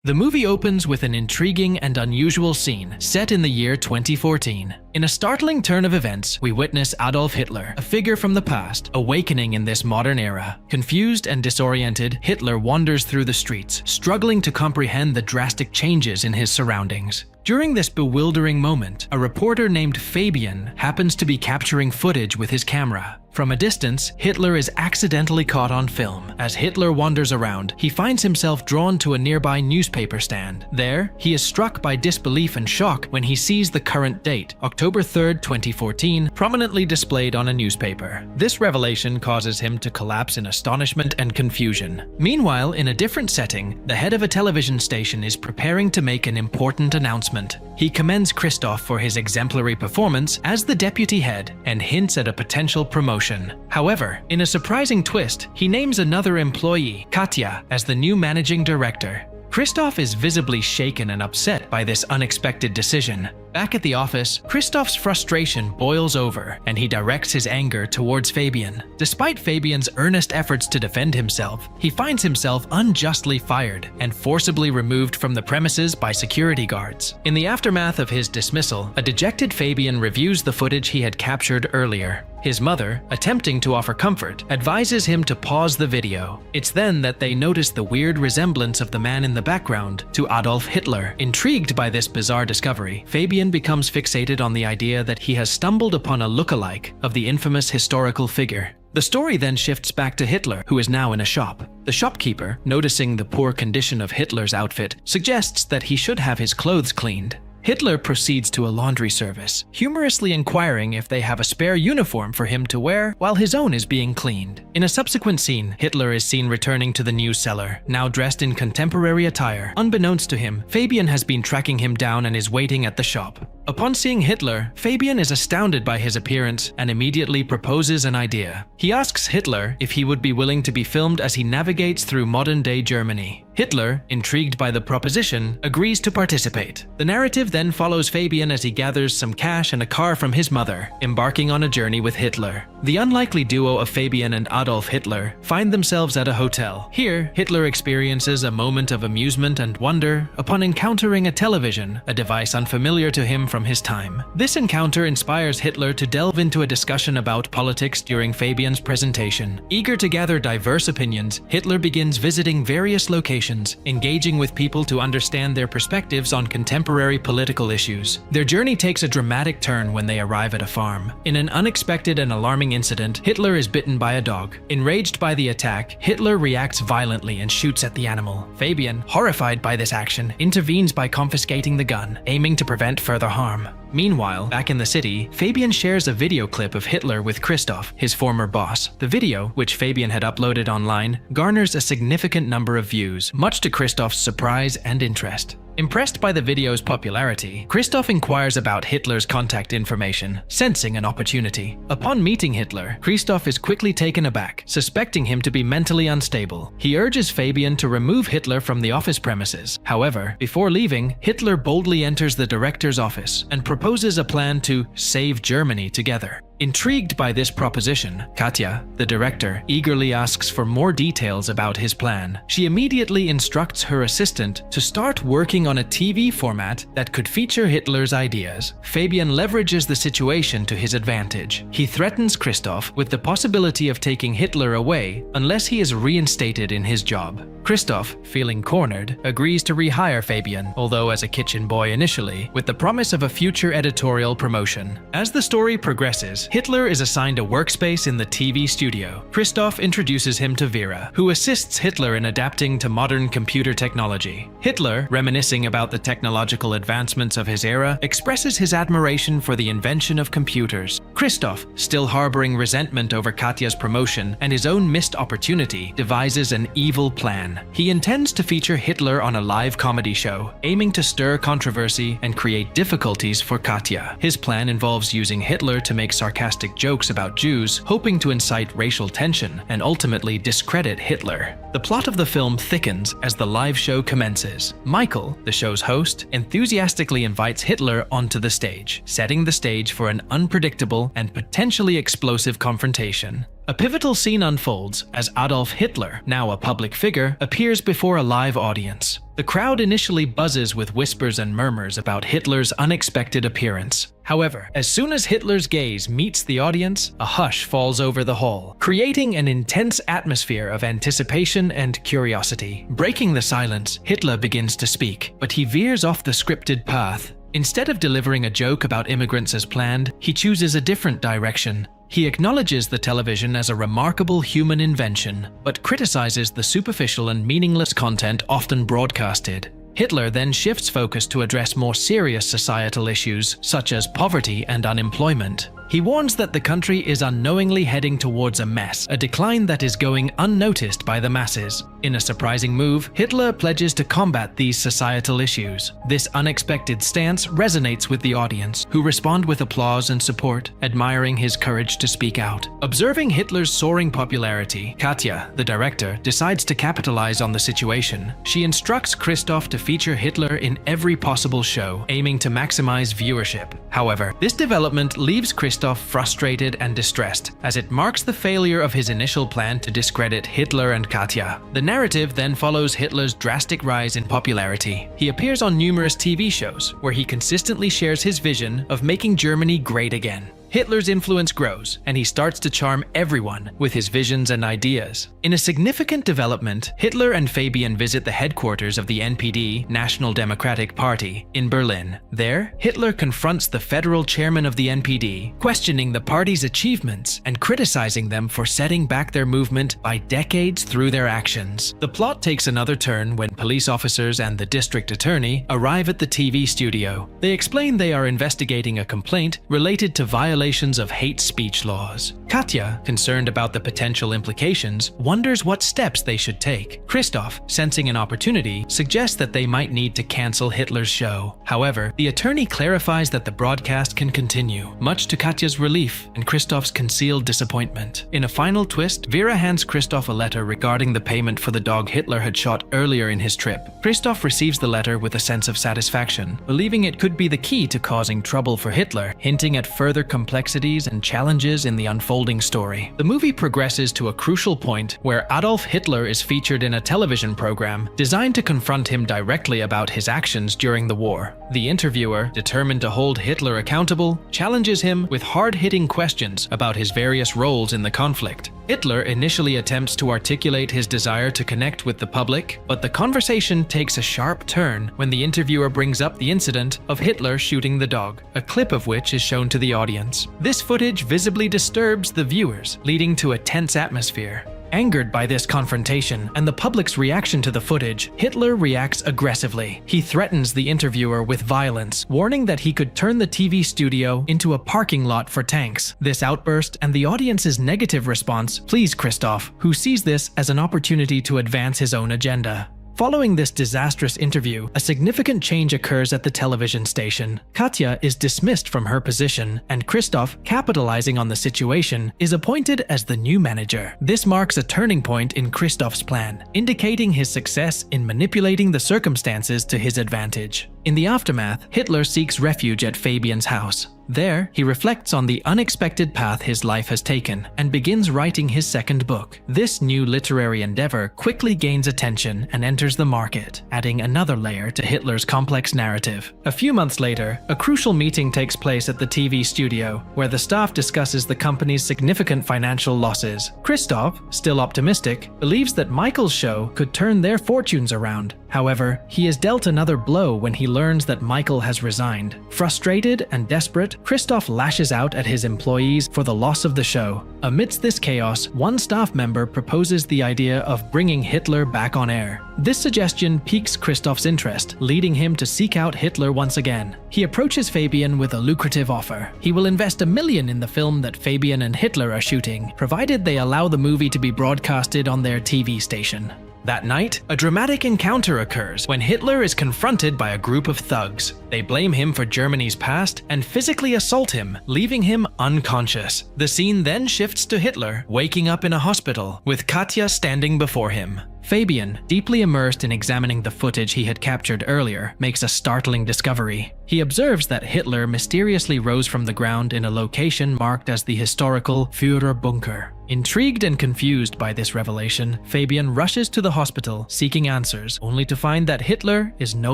The movie opens with an intriguing and unusual scene set in the year 2014. In a startling turn of events, we witness Adolf Hitler, a figure from the past, awakening in this modern era. Confused and disoriented, Hitler wanders through the streets, struggling to comprehend the drastic changes in his surroundings. During this bewildering moment, a reporter named Fabian happens to be capturing footage with his camera. From a distance, Hitler is accidentally caught on film. As Hitler wanders around, he finds himself drawn to a nearby newspaper stand. There, he is struck by disbelief and shock when he sees the current date, October 3rd, 2014, prominently displayed on a newspaper. This revelation causes him to collapse in astonishment and confusion. Meanwhile, in a different setting, the head of a television station is preparing to make an important announcement. He commends Christoph for his exemplary performance as the deputy head and hints at a potential promotion. However, in a surprising twist, he names another employee, Katya, as the new managing director. Christoph is visibly shaken and upset by this unexpected decision. Back at the office, Christoph's frustration boils over and he directs his anger towards Fabian. Despite Fabian's earnest efforts to defend himself, he finds himself unjustly fired and forcibly removed from the premises by security guards. In the aftermath of his dismissal, a dejected Fabian reviews the footage he had captured earlier. His mother, attempting to offer comfort, advises him to pause the video. It's then that they notice the weird resemblance of the man in the background to Adolf Hitler. Intrigued by this bizarre discovery, Fabian becomes fixated on the idea that he has stumbled upon a lookalike of the infamous historical figure. The story then shifts back to Hitler, who is now in a shop. The shopkeeper, noticing the poor condition of Hitler's outfit, suggests that he should have his clothes cleaned. Hitler proceeds to a laundry service, humorously inquiring if they have a spare uniform for him to wear while his own is being cleaned. In a subsequent scene, Hitler is seen returning to the news seller, now dressed in contemporary attire. Unbeknownst to him, Fabian has been tracking him down and is waiting at the shop. Upon seeing Hitler, Fabian is astounded by his appearance and immediately proposes an idea. He asks Hitler if he would be willing to be filmed as he navigates through modern-day Germany. Hitler, intrigued by the proposition, agrees to participate. The narrative then follows Fabian as he gathers some cash and a car from his mother, embarking on a journey with Hitler. The unlikely duo of Fabian and Adolf Hitler find themselves at a hotel. Here, Hitler experiences a moment of amusement and wonder upon encountering a television, a device unfamiliar to him from his time. This encounter inspires Hitler to delve into a discussion about politics during Fabian's presentation. Eager to gather diverse opinions, Hitler begins visiting various locations, engaging with people to understand their perspectives on contemporary political issues. Their journey takes a dramatic turn when they arrive at a farm. In an unexpected and alarming incident, Hitler is bitten by a dog. Enraged by the attack, Hitler reacts violently and shoots at the animal. Fabian, horrified by this action, intervenes by confiscating the gun, aiming to prevent further harm. Meanwhile, back in the city, Fabian shares a video clip of Hitler with Christoph, his former boss. The video, which Fabian had uploaded online, garners a significant number of views, much to Christoph's surprise and interest. Impressed by the video's popularity, Christoph inquires about Hitler's contact information, sensing an opportunity. Upon meeting Hitler, Christoph is quickly taken aback, suspecting him to be mentally unstable. He urges Fabian to remove Hitler from the office premises. However, before leaving, Hitler boldly enters the director's office and proposes a plan to save Germany together. Intrigued by this proposition, Katya, the director, eagerly asks for more details about his plan. She immediately instructs her assistant to start working on a TV format that could feature Hitler's ideas. Fabian leverages the situation to his advantage. He threatens Christoph with the possibility of taking Hitler away unless he is reinstated in his job. Christoph, feeling cornered, agrees to rehire Fabian, although as a kitchen boy initially, with the promise of a future editorial promotion. As the story progresses, Hitler is assigned a workspace in the TV studio. Christoph introduces him to Vera, who assists Hitler in adapting to modern computer technology. Hitler, reminiscing about the technological advancements of his era, expresses his admiration for the invention of computers. Christoph, still harboring resentment over Katya's promotion and his own missed opportunity, devises an evil plan. He intends to feature Hitler on a live comedy show, aiming to stir controversy and create difficulties for Katya. His plan involves using Hitler to make sarcastic jokes about Jews, hoping to incite racial tension and ultimately discredit Hitler. The plot of the film thickens as the live show commences. Michael, the show's host, enthusiastically invites Hitler onto the stage, setting the stage for an unpredictable and potentially explosive confrontation. A pivotal scene unfolds as Adolf Hitler, now a public figure, appears before a live audience. The crowd initially buzzes with whispers and murmurs about Hitler's unexpected appearance. However, as soon as Hitler's gaze meets the audience, a hush falls over the hall, creating an intense atmosphere of anticipation and curiosity. Breaking the silence, Hitler begins to speak, but he veers off the scripted path. Instead of delivering a joke about immigrants as planned, he chooses a different direction. He acknowledges the television as a remarkable human invention, but criticizes the superficial and meaningless content often broadcasted. Hitler then shifts focus to address more serious societal issues, such as poverty and unemployment. He warns that the country is unknowingly heading towards a mess, a decline that is going unnoticed by the masses. In a surprising move, Hitler pledges to combat these societal issues. This unexpected stance resonates with the audience, who respond with applause and support, admiring his courage to speak out. Observing Hitler's soaring popularity, Katja, the director, decides to capitalize on the situation. She instructs Christoph to feature Hitler in every possible show, aiming to maximize viewership. However, this development leaves Christoph frustrated and distressed, as it marks the failure of his initial plan to discredit Hitler and Katja. The narrative then follows Hitler's drastic rise in popularity. He appears on numerous TV shows, where he consistently shares his vision of making Germany great again. Hitler's influence grows, and he starts to charm everyone with his visions and ideas. In a significant development, Hitler and Fabian visit the headquarters of the NPD, National Democratic Party, in Berlin. There, Hitler confronts the federal chairman of the NPD, questioning the party's achievements and criticizing them for setting back their movement by decades through their actions. The plot takes another turn when police officers and the district attorney arrive at the TV studio. They explain they are investigating a complaint related to violations of hate speech laws. Katja, concerned about the potential implications, wonders what steps they should take. Christoph, sensing an opportunity, suggests that they might need to cancel Hitler's show. However, the attorney clarifies that the broadcast can continue, much to Katja's relief and Christoph's concealed disappointment. In a final twist, Vera hands Christoph a letter regarding the payment for the dog Hitler had shot earlier in his trip. Christoph receives the letter with a sense of satisfaction, believing it could be the key to causing trouble for Hitler, hinting at further complexities and challenges in the unfolding story. The movie progresses to a crucial point where Adolf Hitler is featured in a television program designed to confront him directly about his actions during the war. The interviewer, determined to hold Hitler accountable, challenges him with hard-hitting questions about his various roles in the conflict. Hitler initially attempts to articulate his desire to connect with the public, but the conversation takes a sharp turn when the interviewer brings up the incident of Hitler shooting the dog, a clip of which is shown to the audience. This footage visibly disturbs the viewers, leading to a tense atmosphere. Angered by this confrontation and the public's reaction to the footage, Hitler reacts aggressively. He threatens the interviewer with violence, warning that he could turn the TV studio into a parking lot for tanks. This outburst and the audience's negative response please Christoph, who sees this as an opportunity to advance his own agenda. Following this disastrous interview, a significant change occurs at the television station. Katja is dismissed from her position, and Christoph, capitalizing on the situation, is appointed as the new manager. This marks a turning point in Christoph's plan, indicating his success in manipulating the circumstances to his advantage. In the aftermath, Hitler seeks refuge at Fabian's house. There, he reflects on the unexpected path his life has taken and begins writing his second book. This new literary endeavor quickly gains attention and enters the market, adding another layer to Hitler's complex narrative. A few months later, a crucial meeting takes place at the TV studio, where the staff discusses the company's significant financial losses. Christoph, still optimistic, believes that Michael's show could turn their fortunes around. However, he is dealt another blow when he learns that Michael has resigned. Frustrated and desperate, Christoph lashes out at his employees for the loss of the show. Amidst this chaos, one staff member proposes the idea of bringing Hitler back on air. This suggestion piques Christoph's interest, leading him to seek out Hitler once again. He approaches Fabian with a lucrative offer. He will invest $1 million in the film that Fabian and Hitler are shooting, provided they allow the movie to be broadcasted on their TV station. That night, a dramatic encounter occurs when Hitler is confronted by a group of thugs. They blame him for Germany's past and physically assault him, leaving him unconscious. The scene then shifts to Hitler waking up in a hospital, with Katja standing before him. Fabian, deeply immersed in examining the footage he had captured earlier, makes a startling discovery. He observes that Hitler mysteriously rose from the ground in a location marked as the historical Führer Bunker. Intrigued and confused by this revelation, Fabian rushes to the hospital seeking answers, only to find that Hitler is no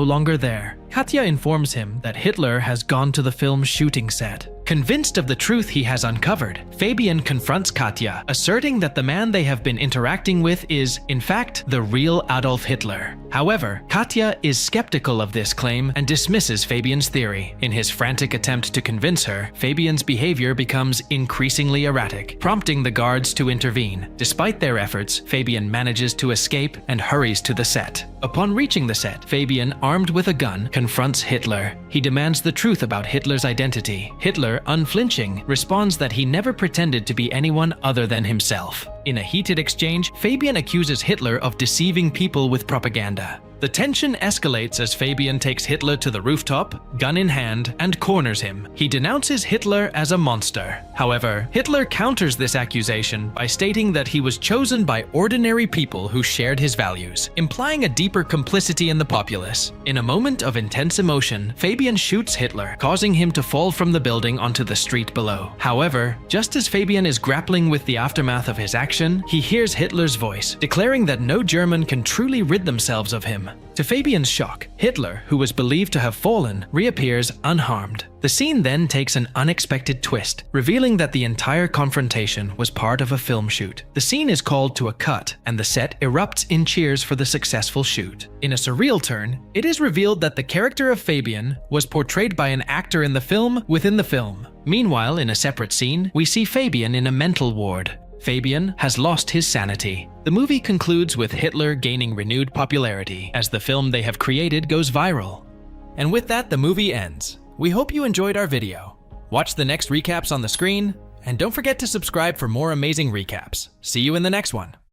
longer there. Katja informs him that Hitler has gone to the film's shooting set. Convinced of the truth he has uncovered, Fabian confronts Katja, asserting that the man they have been interacting with is, in fact, the real Adolf Hitler. However, Katja is skeptical of this claim and dismisses Fabian's theory. In his frantic attempt to convince her, Fabian's behavior becomes increasingly erratic, prompting the guards to intervene. Despite their efforts, Fabian manages to escape and hurries to the set. Upon reaching the set, Fabian, armed with a gun, confronts Hitler. He demands the truth about Hitler's identity. Hitler, unflinching, responds that he never pretended to be anyone other than himself. In a heated exchange, Fabian accuses Hitler of deceiving people with propaganda. The tension escalates as Fabian takes Hitler to the rooftop, gun in hand, and corners him. He denounces Hitler as a monster. However, Hitler counters this accusation by stating that he was chosen by ordinary people who shared his values, implying a deeper complicity in the populace. In a moment of intense emotion, Fabian shoots Hitler, causing him to fall from the building onto the street below. However, just as Fabian is grappling with the aftermath of his action, he hears Hitler's voice, declaring that no German can truly rid themselves of him. To Fabian's shock, Hitler, who was believed to have fallen, reappears unharmed. The scene then takes an unexpected twist, revealing that the entire confrontation was part of a film shoot. The scene is called to a cut, and the set erupts in cheers for the successful shoot. In a surreal turn, it is revealed that the character of Fabian was portrayed by an actor in the film within the film. Meanwhile, in a separate scene, we see Fabian in a mental ward. Fabian has lost his sanity. The movie concludes with Hitler gaining renewed popularity as the film they have created goes viral. And with that, the movie ends. We hope you enjoyed our video. Watch the next recaps on the screen, and don't forget to subscribe for more amazing recaps. See you in the next one.